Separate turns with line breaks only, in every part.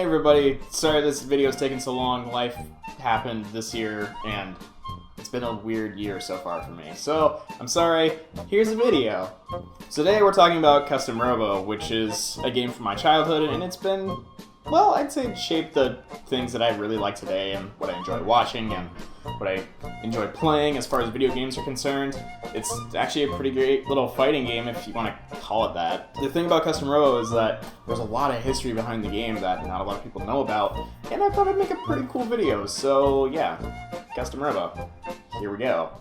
everybody, sorry this video's taking so long. Life happened this year and it's been a weird year so far for me. So, I'm sorry, here's a video. So today we're talking about Custom Robo, which is a game from my childhood, and it's been, well, I'd say shaped the things that I really like today and what I enjoy watching and what I enjoy playing as far as video games are concerned. It's actually a pretty great little fighting game if you want to call it that. The thing about Custom Robo is that there's a lot of history behind the game that not a lot of people know about, and I thought I'd make a pretty cool video, so yeah, Custom Robo. Here we go.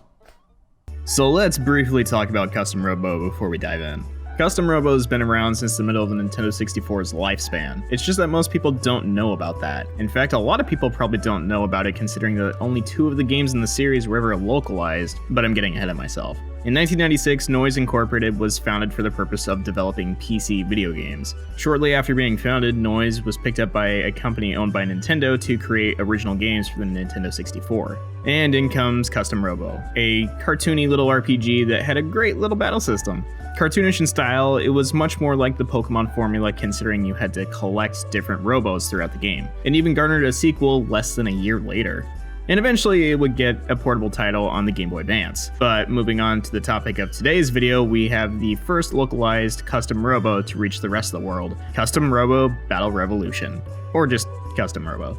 So let's briefly talk about Custom Robo before we dive in. Custom Robo has been around since the middle of the Nintendo 64's lifespan. It's just that most people don't know about that. In fact, a lot of people probably don't know about it considering that only 2 of the games in the series were ever localized, but I'm getting ahead of myself. In 1996, Noise Incorporated was founded for the purpose of developing PC video games. Shortly after being founded, Noise was picked up by a company owned by Nintendo to create original games for the Nintendo 64. And in comes Custom Robo, a cartoony little RPG that had a great little battle system. Cartoonish in style, it was much more like the Pokemon formula considering you had to collect different Robos throughout the game, and even garnered a sequel less than a year later. And eventually it would get a portable title on the Game Boy Advance. But moving on to the topic of today's video, we have the first localized Custom Robo to reach the rest of the world, Custom Robo Battle Revolution, or just Custom Robo.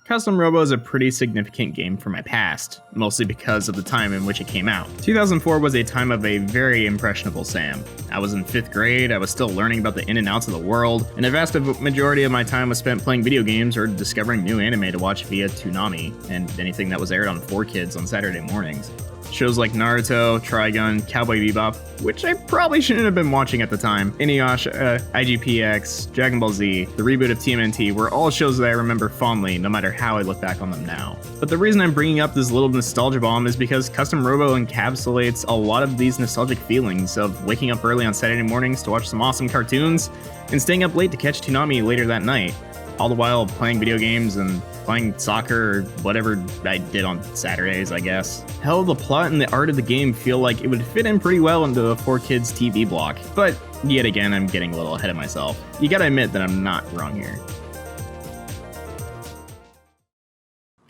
Custom Robo is a pretty significant game for my past, mostly because of the time in which it came out. 2004 was a time of a very impressionable Sam. I was in 5th grade, I was still learning about the in and outs of the world, and a vast majority of my time was spent playing video games or discovering new anime to watch via Toonami, and anything that was aired on 4Kids on Saturday mornings. Shows like Naruto, Trigun, Cowboy Bebop, which I probably shouldn't have been watching at the time, Inuyasha, IGPX, Dragon Ball Z, the reboot of TMNT were all shows that I remember fondly no matter how I look back on them now. But the reason I'm bringing up this little nostalgia bomb is because Custom Robo encapsulates a lot of these nostalgic feelings of waking up early on Saturday mornings to watch some awesome cartoons and staying up late to catch Toonami later that night, all the while playing video games and playing soccer or whatever I did on Saturdays, I guess. Hell, the plot and the art of the game feel like it would fit in pretty well into a 4Kids TV block. But yet again, I'm getting a little ahead of myself. You gotta admit that I'm not wrong here.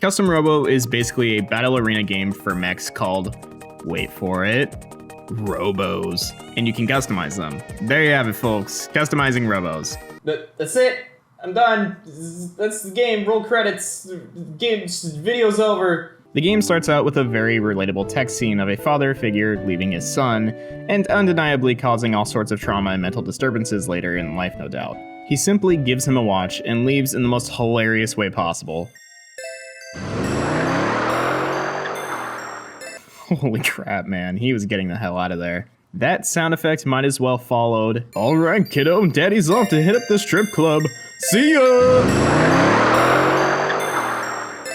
Custom Robo is basically a battle arena game for mechs called, wait for it, Robos. And you can customize them. There you have it, folks. Customizing Robos.
That's it. I'm done. That's the game. Roll credits. Video's over.
The game starts out with a very relatable text scene of a father figure leaving his son, and undeniably causing all sorts of trauma and mental disturbances later in life, no doubt. He simply gives him a watch and leaves in the most hilarious way possible. Holy crap, man. He was getting the hell out of there. That sound effect might as well followed, "Alright kiddo, daddy's off to hit up the strip club. See ya!"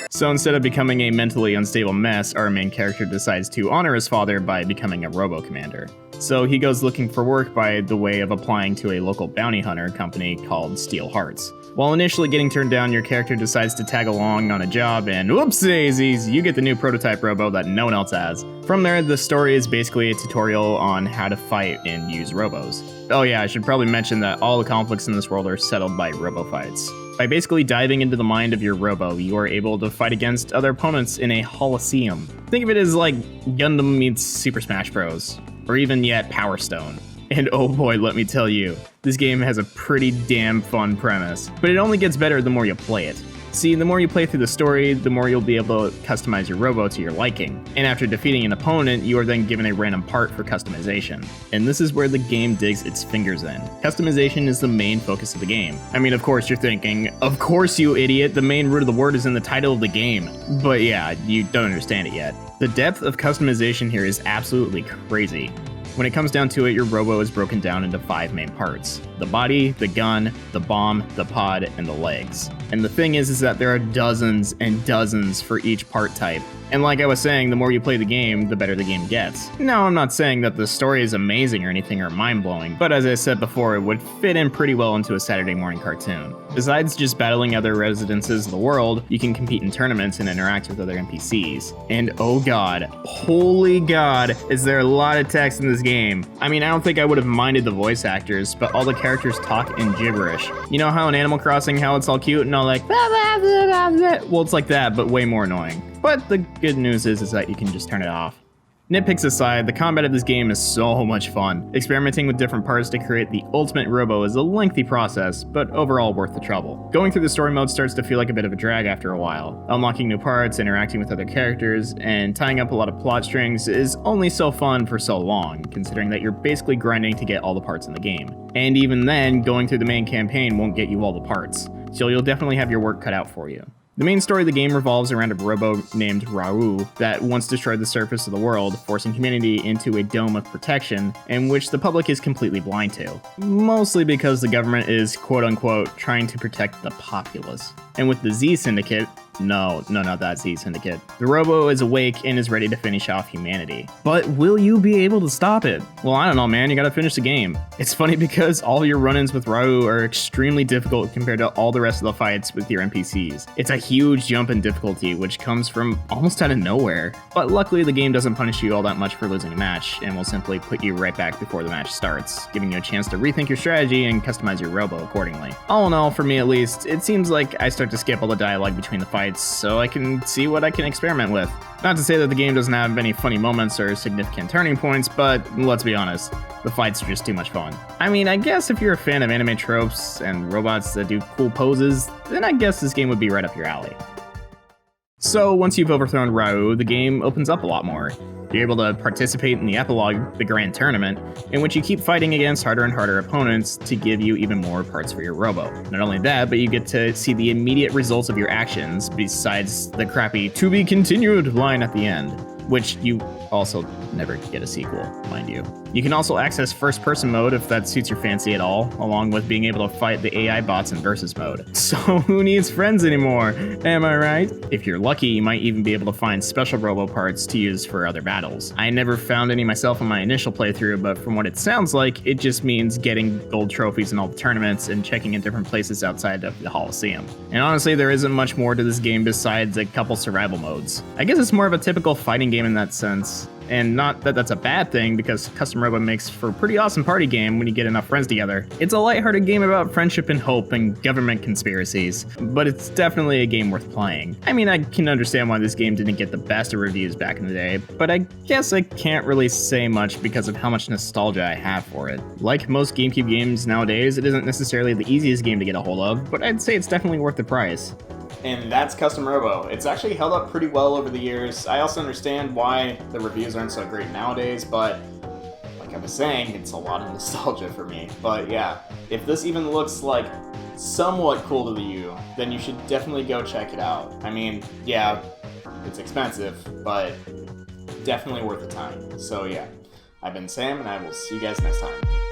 So instead of becoming a mentally unstable mess, our main character decides to honor his father by becoming a Robo Commander. So he goes looking for work by the way of applying to a local bounty hunter company called Steel Hearts. While initially getting turned down, your character decides to tag along on a job and whoops daisies, you get the new prototype Robo that no one else has. From there, the story is basically a tutorial on how to fight and use Robos. Oh yeah, I should probably mention that all the conflicts in this world are settled by Robo fights. By basically diving into the mind of your Robo, you are able to fight against other opponents in a Holosseum. Think of it as like Gundam meets Super Smash Bros. Or even yet Power Stone. And oh boy, let me tell you, this game has a pretty damn fun premise, but it only gets better the more you play it. See, the more you play through the story, the more you'll be able to customize your Robo to your liking. And after defeating an opponent, you are then given a random part for customization. And this is where the game digs its fingers in. Customization is the main focus of the game. I mean, of course you're thinking, of course you idiot, the main root of the word is in the title of the game. But yeah, you don't understand it yet. The depth of customization here is absolutely crazy. When it comes down to it, your Robo is broken down into 5 main parts: the body, the gun, the bomb, the pod, and the legs. And the thing is that there are dozens and dozens for each part type. And like I was saying, the more you play the game, the better the game gets. Now, I'm not saying that the story is amazing or anything or mind-blowing, but as I said before, it would fit in pretty well into a Saturday morning cartoon. Besides just battling other residences of the world, you can compete in tournaments and interact with other NPCs. And oh god, holy god, is there a lot of text in this game. I mean, I don't think I would have minded the voice actors, but all the characters characters talk in gibberish. You know how in Animal Crossing, how it's all cute and all like, blah, blah, blah, blah, blah. Well, it's like that, but way more annoying. But the good news is that you can just turn it off. Nitpicks aside, the combat of this game is so much fun. Experimenting with different parts to create the ultimate Robo is a lengthy process, but overall worth the trouble. Going through the story mode starts to feel like a bit of a drag after a while. Unlocking new parts, interacting with other characters, and tying up a lot of plot strings is only so fun for so long, considering that you're basically grinding to get all the parts in the game. And even then, going through the main campaign won't get you all the parts, so you'll definitely have your work cut out for you. The main story of the game revolves around a robo named Raoult that once destroyed the surface of the world, forcing humanity into a dome of protection in which the public is completely blind to. Mostly because the government is quote-unquote trying to protect the populace. And with the Z Syndicate, no, not that Z Syndicate. The Robo is awake and is ready to finish off humanity. But will you be able to stop it? Well, I don't know, man, you gotta finish the game. It's funny because all your run-ins with Raoult are extremely difficult compared to all the rest of the fights with your NPCs. It's a huge jump in difficulty, which comes from almost out of nowhere. But luckily, the game doesn't punish you all that much for losing a match, and will simply put you right back before the match starts, giving you a chance to rethink your strategy and customize your Robo accordingly. All in all, for me at least, it seems like I start to skip all the dialogue between the fights so I can see what I can experiment with. Not to say that the game doesn't have any funny moments or significant turning points, but let's be honest, the fights are just too much fun. I mean, I guess if you're a fan of anime tropes and robots that do cool poses, then I guess this game would be right up your alley. So once you've overthrown Raoult, the game opens up a lot more. You're able to participate in the Epilogue, the grand tournament, in which you keep fighting against harder and harder opponents to give you even more parts for your Robo. Not only that, but you get to see the immediate results of your actions, besides the crappy "to be continued" line at the end, which you also never get a sequel, mind you. You can also access first-person mode if that suits your fancy at all, along with being able to fight the AI bots in versus mode. So who needs friends anymore? Am I right? If you're lucky, you might even be able to find special Robo parts to use for other battles. I never found any myself in my initial playthrough, but from what it sounds like, it just means getting gold trophies in all the tournaments and checking in different places outside of the Coliseum. And honestly, there isn't much more to this game besides a couple survival modes. I guess it's more of a typical fighting game in that sense. And not that that's a bad thing, because Custom Robo makes for a pretty awesome party game when you get enough friends together. It's a lighthearted game about friendship and hope and government conspiracies, but it's definitely a game worth playing. I mean, I can understand why this game didn't get the best of reviews back in the day, but I guess I can't really say much because of how much nostalgia I have for it. Like most GameCube games nowadays, it isn't necessarily the easiest game to get a hold of, but I'd say it's definitely worth the price.
And that's Custom Robo. It's actually held up pretty well over the years. I also understand why the reviews aren't so great nowadays, but like I was saying, it's a lot of nostalgia for me. But yeah, if this even looks like somewhat cool to you, then you should definitely go check it out. I mean, yeah, it's expensive, but definitely worth the time. So yeah, I've been Sam, and I will see you guys next time.